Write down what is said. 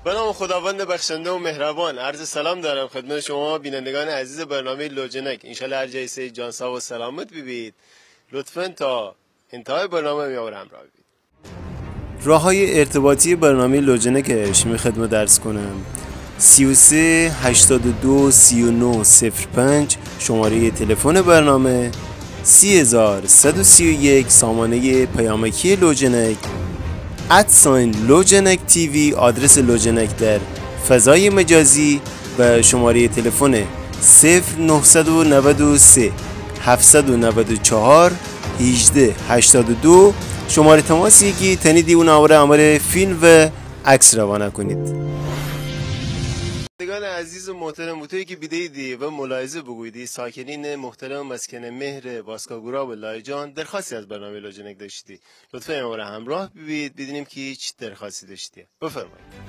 به نام خداوند بخشنده و مهربان عرض سلام دارم خدمت شما بینندگان عزیز برنامه لوجنک. انشالله هر جای سه جان سا و سلامت ببید. لطفاً تا انتهای برنامه میامور همراه بید. راه های ارتباطی برنامه لوجنکش می خدمت درس کنم. 33 82 39 05 شماره تلفن برنامه، 30131 سامانه پیامکی لوجنک، لوجنک تیوی آدرس لوجنک در فضای مجازی و شماره تلفن 0993 794 1882 شماره تماسی که تنیدی اون آوره عمر فیلم و عکس روانه کنید. بینندگان عزیز و محترم، بوتویی که بیدیدی و ملاحظه بگویدی ساکنین محترم مسکن مهر باسکاگورا و لایجان درخواستی از برنامه لوجنک داشتی. لطفا ما را همراه ببینید بدونیم که چه درخواستی داشتی. بفرمایید.